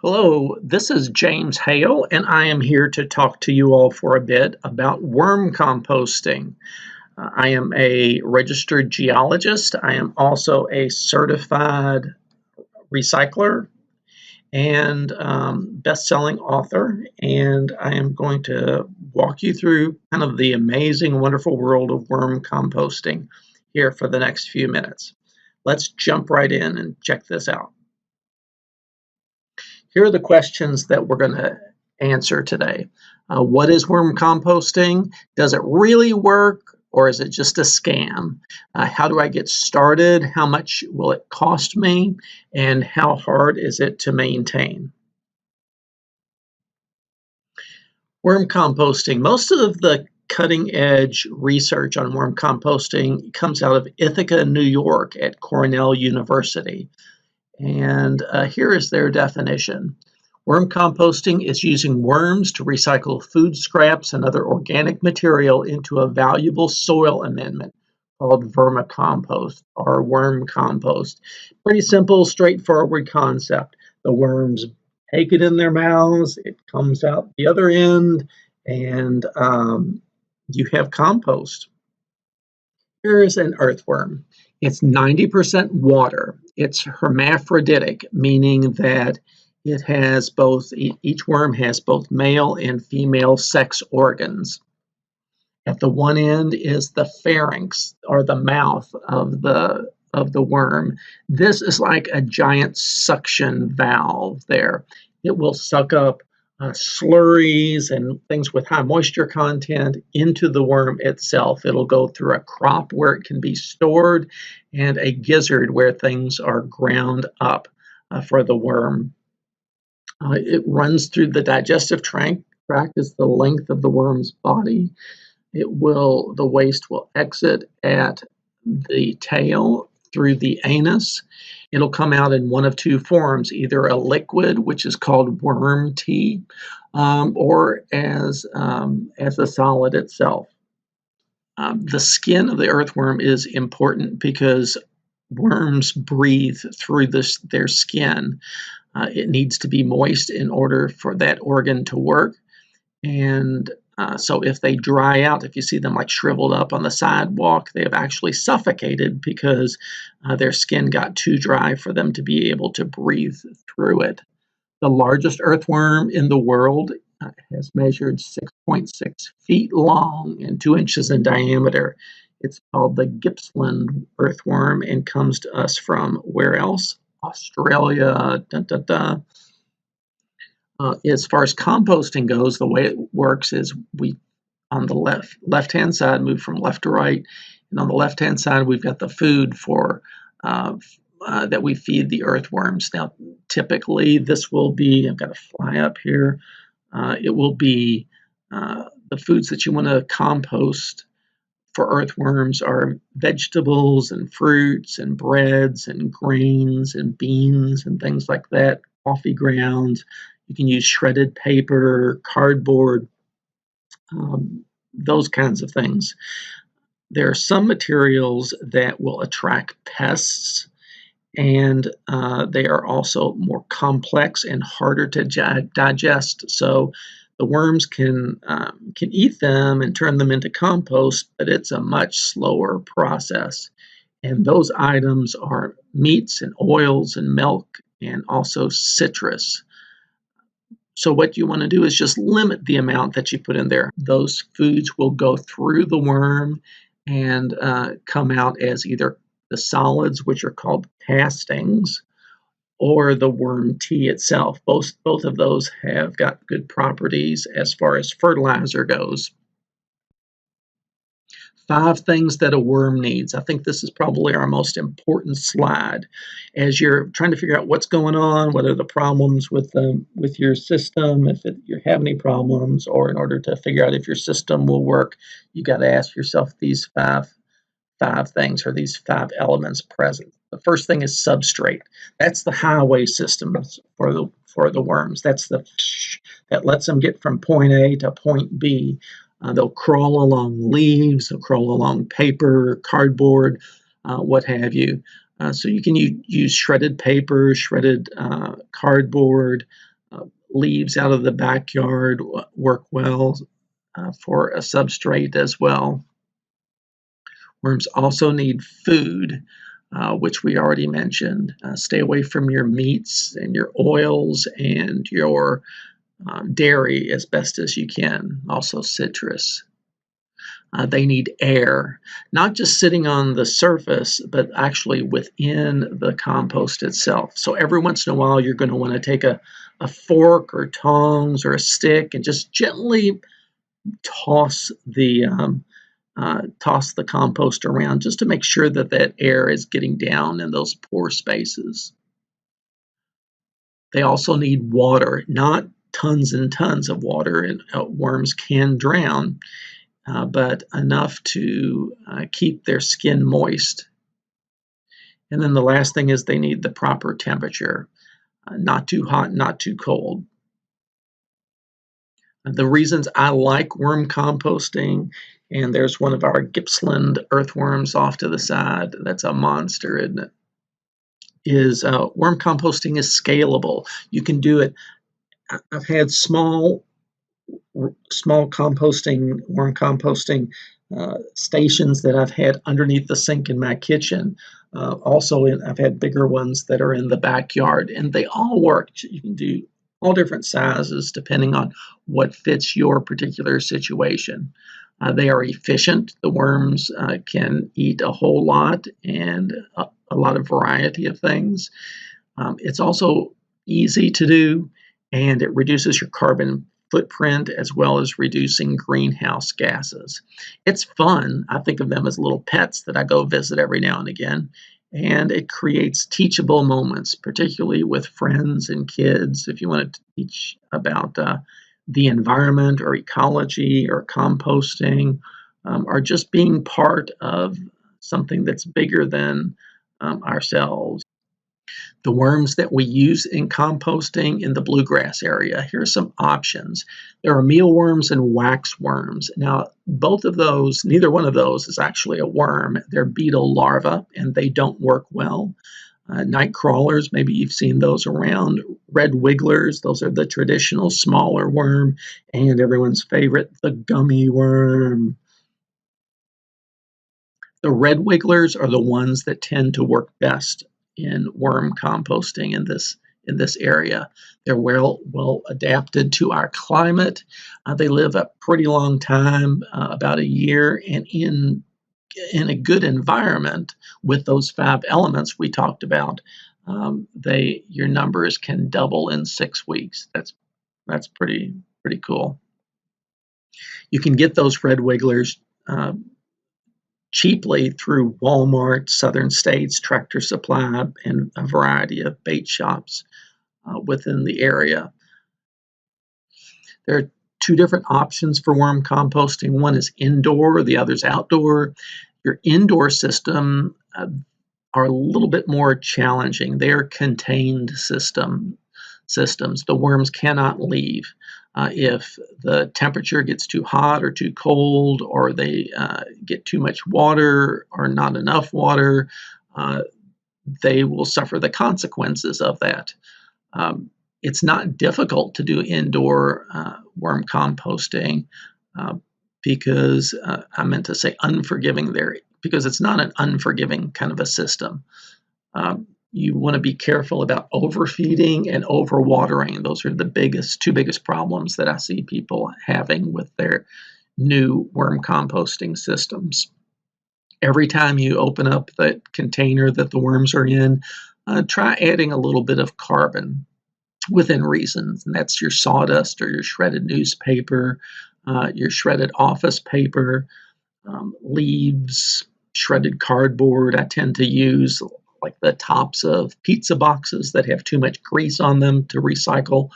Hello, this is James Hale, and I am here to talk to you all for a bit about worm composting. I am a registered geologist. I am also a certified recycler and best-selling author, and I am going to walk you through kind of the amazing, wonderful world of worm composting here for the next few minutes. Let's jump right in and check this out. Here are the questions that we're going to answer today. What is worm composting? Does it really work, or is it just a scam? How do I get started? How much will it cost me? And how hard is it to maintain? Worm composting. Most of the cutting edge research on worm composting comes out of Ithaca, New York at Cornell University. And here is their definition. Worm composting is using worms to recycle food scraps and other organic material into a valuable soil amendment called vermicompost or worm compost. Pretty simple, straightforward concept. The worms take it in their mouths, it comes out the other end, and you have compost. Here is an earthworm. It's 90% water. It's hermaphroditic, meaning that it has both, each worm has both male and female sex organs. At the one end is the pharynx, or the mouth of the worm. This is like a giant suction valve there. It will suck up slurries and things with high moisture content into the worm itself. It'll go through a crop where it can be stored and a gizzard where things are ground up for the worm. It runs through the digestive tract is the length of the worm's body. The waste will exit at the tail through the anus. It'll come out in one of two forms, either a liquid, which is called worm tea, or as a solid itself. The skin of the earthworm is important because worms breathe through their skin. It needs to be moist in order for that organ to work. And so if they dry out, if you see them like shriveled up on the sidewalk, they have actually suffocated because their skin got too dry for them to be able to breathe through it. The largest earthworm in the world has measured 6.6 feet long and 2 inches in diameter. It's called the Gippsland earthworm and comes to us from where else? Australia. As far as composting goes, the way it works is we, on the left-hand side, move from left to right, and on the left-hand side, we've got the food for that we feed the earthworms. Now, typically, this will be, I've got to fly up here, it will be the foods that you want to compost for earthworms are vegetables and fruits and breads and grains and beans and things like that, coffee grounds. You can use shredded paper, cardboard, those kinds of things. There are some materials that will attract pests, and they are also more complex and harder to digest. So the worms can eat them and turn them into compost, but it's a much slower process. And those items are meats and oils and milk and also citrus. So what you want to do is just limit the amount that you put in there. Those foods will go through the worm and come out as either the solids, which are called castings, or the worm tea itself. Both of those have got good properties as far as fertilizer goes. 5 things that a worm needs. I think this is probably our most important slide. As you're trying to figure out what's going on, what are the problems with your system, if you have any problems, or in order to figure out if your system will work, you got to ask yourself these five things, or these 5 elements present. The first thing is substrate. That's the highway system for the worms. That's that lets them get from point A to point B. They'll crawl along leaves, they'll crawl along paper, cardboard, what have you. So you can use shredded paper, shredded cardboard, leaves out of the backyard work well for a substrate as well. Worms also need food, which we already mentioned. Stay away from your meats and your oils and your dairy as best as you can, also citrus. They need air, not just sitting on the surface, but actually within the compost itself. So every once in a while, you're going to want to take a fork or tongs or a stick and just gently toss the compost around just to make sure that that air is getting down in those pore spaces. They also need water, not tons and tons of water, and worms can drown, but enough to keep their skin moist. And then the last thing is they need the proper temperature, not too hot, not too cold. The reasons I like worm composting, and there's one of our Gippsland earthworms off to the side. That's a monster, isn't it? Is worm composting is scalable. You can do it. I've had small worm composting stations that I've had underneath the sink in my kitchen. I've had bigger ones that are in the backyard, and they all work. You can do all different sizes depending on what fits your particular situation. They are efficient. The worms can eat a whole lot and a lot of variety of things. It's also easy to do, and it reduces your carbon footprint as well as reducing greenhouse gases. It's fun. I think of them as little pets that I go visit every now and again. And it creates teachable moments, particularly with friends and kids. If you want to teach about the environment or ecology or composting, or just being part of something that's bigger than ourselves. The worms that we use in composting in the bluegrass area, here are some options. There are mealworms and waxworms. Now, both of those, neither one of those is actually a worm. They're beetle larvae, and they don't work well. Night crawlers, maybe you've seen those around. Red wigglers, those are the traditional smaller worm, and everyone's favorite, the gummy worm. The red wigglers are the ones that tend to work best in worm composting in this area. They're well adapted to our climate. They live a pretty long time, about a year, and in a good environment with those 5 elements we talked about, your numbers can double in 6 weeks. That's pretty cool. You can get those red wigglers cheaply through Walmart, Southern States, Tractor Supply, and a variety of bait shops within the area. There are 2 different options for worm composting. One is indoor, the other is outdoor. Your indoor system are a little bit more challenging. They're contained systems. The worms cannot leave. If the temperature gets too hot or too cold, or they get too much water or not enough water, they will suffer the consequences of that. It's not difficult to do indoor worm composting because I meant to say unforgiving there, because it's not an unforgiving kind of a system. You want to be careful about overfeeding and overwatering. Those are the 2 biggest problems that I see people having with their new worm composting systems. Every time you open up the container that the worms are in, try adding a little bit of carbon within reason. And that's your sawdust or your shredded newspaper, your shredded office paper, leaves, shredded cardboard. I tend to use like the tops of pizza boxes that have too much grease on them to recycle.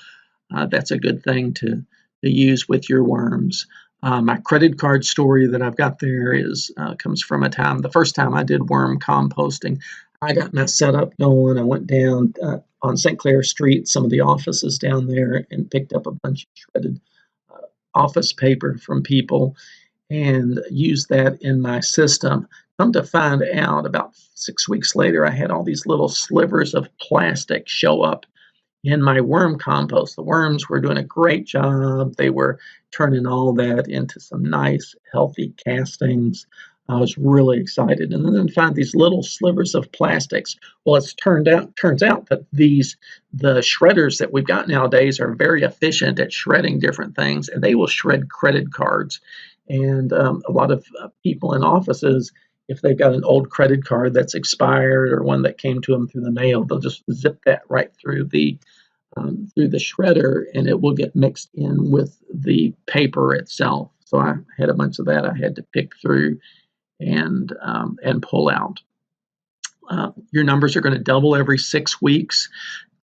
That's a good thing to use with your worms. My credit card story that I've got there comes from the first time I did worm composting. I got my setup going. I went down on St. Clair Street, some of the offices down there, and picked up a bunch of shredded office paper from people and used that in my system. Come to find out, about 6 weeks later, I had all these little slivers of plastic show up in my worm compost. The worms were doing a great job. They were turning all that into some nice, healthy castings. I was really excited, and then find these little slivers of plastics. Well, turns out that the shredders that we've got nowadays are very efficient at shredding different things, and they will shred credit cards. And a lot of people in offices, if they've got an old credit card that's expired or one that came to them through the mail, they'll just zip that right through the shredder, and it will get mixed in with the paper itself. So I had a bunch of that I had to pick through and pull out. Your numbers are going to double every 6 weeks.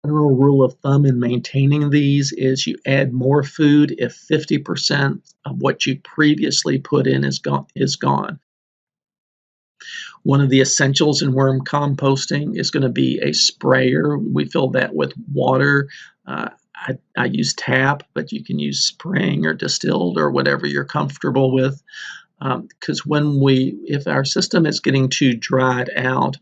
General rule of thumb in maintaining these is you add more food if 50% of what you previously put in is gone. One of the essentials in worm composting is going to be a sprayer. We fill that with water. I use tap, but you can use spring or distilled or whatever you're comfortable with. Because if our system is getting too dried out,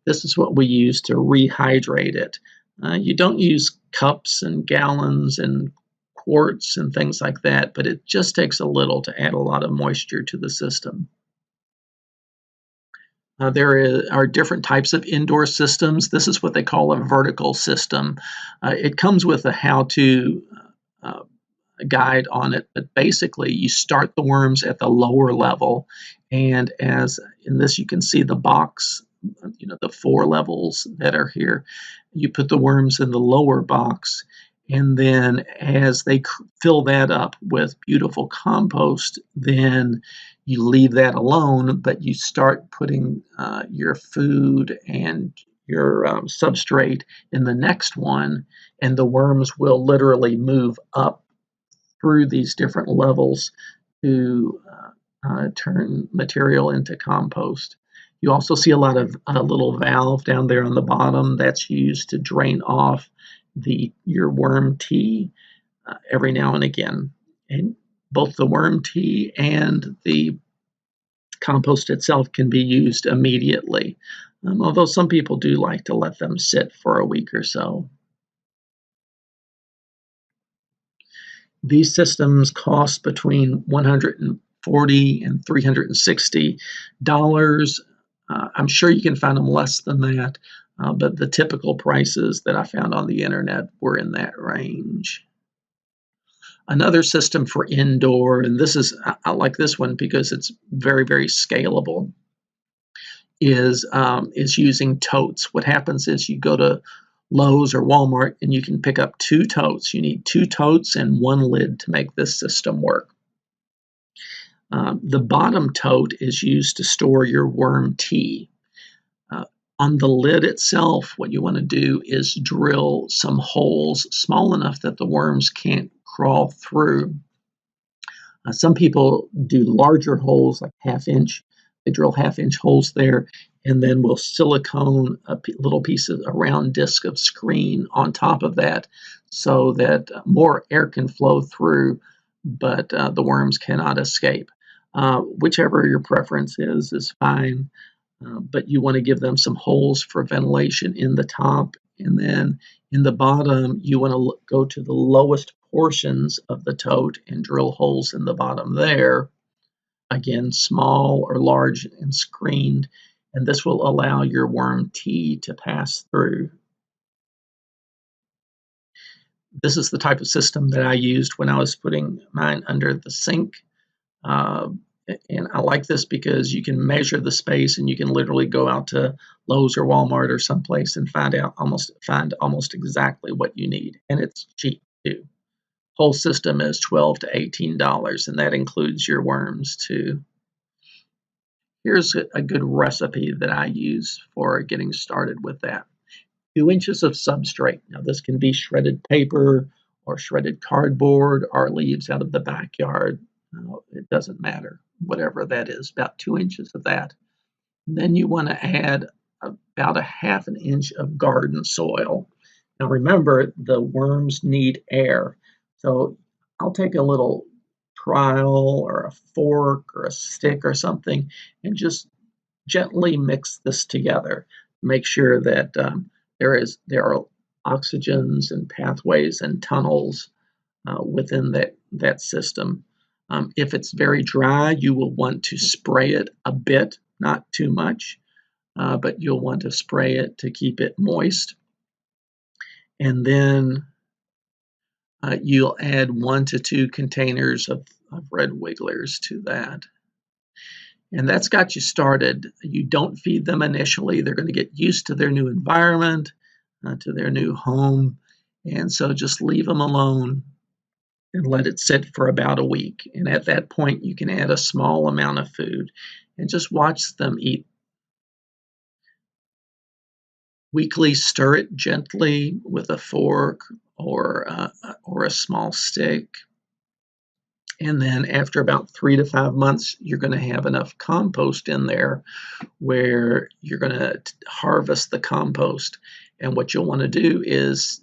this is what we use to rehydrate it. You don't use cups and gallons and quarts and things like that, but it just takes a little to add a lot of moisture to the system. There are different types of indoor systems. This is what they call a vertical system. It comes with a how-to guide on it, but basically you start the worms at the lower level, and as in this you can see the box, the 4 levels that are here. You put the worms in the lower box, and then as they fill that up with beautiful compost, then you leave that alone, but you start putting your food and your substrate in the next one, and the worms will literally move up through these different levels to turn material into compost. You also see a lot of little valve down there on the bottom that's used to drain off your worm tea every now and again. And both the worm tea and the compost itself can be used immediately, although some people do like to let them sit for a week or so. These systems cost between $140 and $360. I'm sure you can find them less than that, but the typical prices that I found on the internet were in that range. Another system for indoor, and I like this one because it's very, very scalable, is using totes. What happens is you go to Lowe's or Walmart and you can pick up 2 totes. You need 2 totes and 1 lid to make this system work. The bottom tote is used to store your worm tea. On the lid itself, what you want to do is drill some holes small enough that the worms can't crawl through. Some people do larger holes, like 1/2 inch. They drill 1/2 inch holes there, and then we'll silicone a little piece of a round disc of screen on top of that so that more air can flow through, but the worms cannot escape. Whichever your preference is fine, but you want to give them some holes for ventilation in the top, and then in the bottom you want to go to the lowest portions of the tote and drill holes in the bottom there. Again, small or large and screened, and this will allow your worm tea to pass through. This is the type of system that I used when I was putting mine under the sink. And I like this because you can measure the space, and you can literally go out to Lowe's or Walmart or someplace and find almost exactly what you need, and it's cheap too. Whole system is $12 to $18, and that includes your worms too. Here's a good recipe that I use for getting started with that. 2 inches of substrate. Now this can be shredded paper or shredded cardboard or leaves out of the backyard. It doesn't matter, whatever that is, about 2 inches of that. And then you want to add about 1/2 inch of garden soil. Now remember, the worms need air. So I'll take a little trowel or a fork or a stick or something and just gently mix this together. Make sure that there are oxygens and pathways and tunnels within that system. If it's very dry, you will want to spray it a bit, not too much, but you'll want to spray it to keep it moist. And then you'll add 1 to 2 containers of red wigglers to that. And that's got you started. You don't feed them initially. They're going to get used to their new environment, to their new home. And so just leave them alone and let it sit for about a week. And at that point, you can add a small amount of food and just watch them eat. Weekly, stir it gently with a fork or a small stick. And then after about 3 to 5 months, you're going to have enough compost in there where you're going to harvest the compost. And what you'll want to do is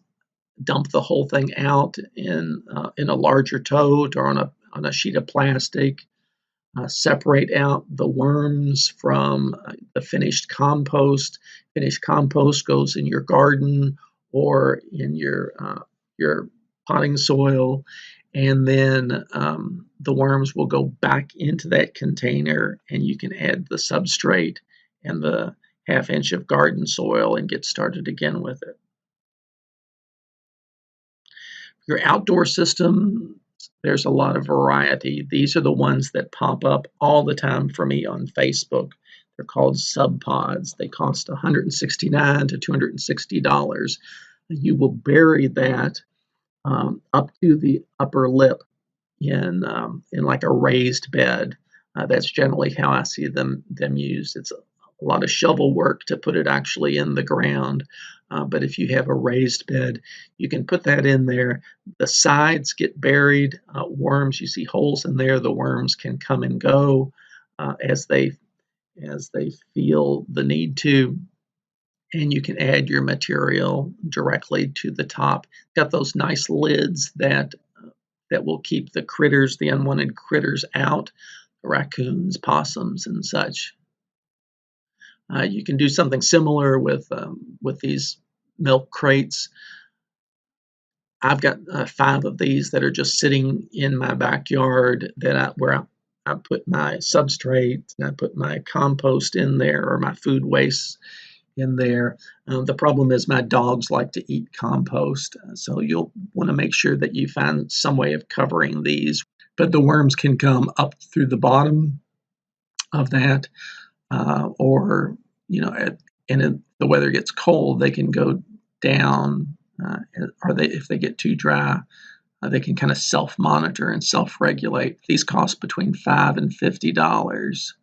dump the whole thing out in a larger tote or on a sheet of plastic. Separate out the worms from the finished compost. Finished compost goes in your garden or in your potting soil, and then the worms will go back into that container, and you can add the substrate and the half-inch of garden soil and get started again with it. Your outdoor system, there's a lot of variety. These are the ones that pop up all the time for me on Facebook. They're called sub pods. They cost $169 to $260. You will bury that up to the upper lip in like a raised bed. That's generally how I see them used. It's a lot of shovel work to put it actually in the ground. But if you have a raised bed, you can put that in there. The sides get buried. Worms, you see holes in there. The worms can come and go as they feel the need to. And you can add your material directly to the top. Got those nice lids that will keep the critters, the unwanted critters, out. Raccoons, possums, and such. You can do something similar with these milk crates. I've got 5 of these that are just sitting in my backyard where I put my substrate and I put my compost in there or my food waste in there. The problem is my dogs like to eat compost, so you'll want to make sure that you find some way of covering these. But the worms can come up through the bottom of that, or and if the weather gets cold, they can go down, or if they get too dry, they can kind of self-monitor and self-regulate. These cost between $5 and $50.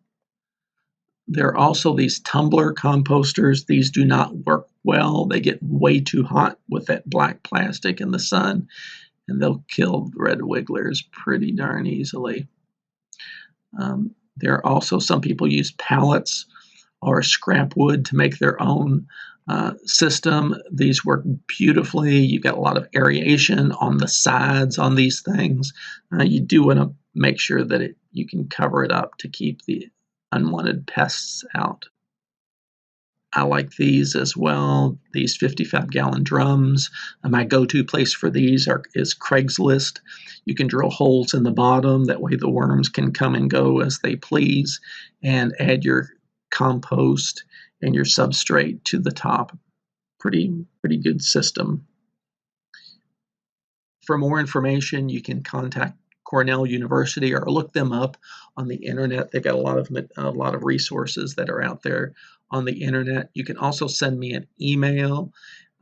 There are also these tumbler composters. These do not work well. They get way too hot with that black plastic in the sun, and they'll kill red wigglers pretty darn easily. There are also some people use pallets or scrap wood to make their own system. These work beautifully. You've got a lot of aeration on the sides on these things. You do want to make sure that you can cover it up to keep the unwanted pests out. I like these as well, these 55-gallon drums. My go-to place for these is Craigslist. You can drill holes in the bottom. That way the worms can come and go as they please, and add your compost and your substrate to the top. Pretty good system. For more information, you can contact Cornell University or look them up on the internet. They've got a lot of resources that are out there on the internet. You can also send me an email.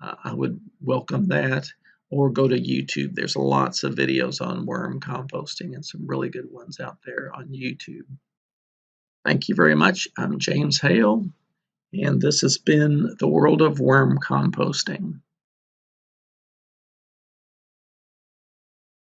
I would welcome that, or go to YouTube. There's lots of videos on worm composting and some really good ones out there on YouTube. Thank you very much. I'm James Hale, and this has been the world of worm composting.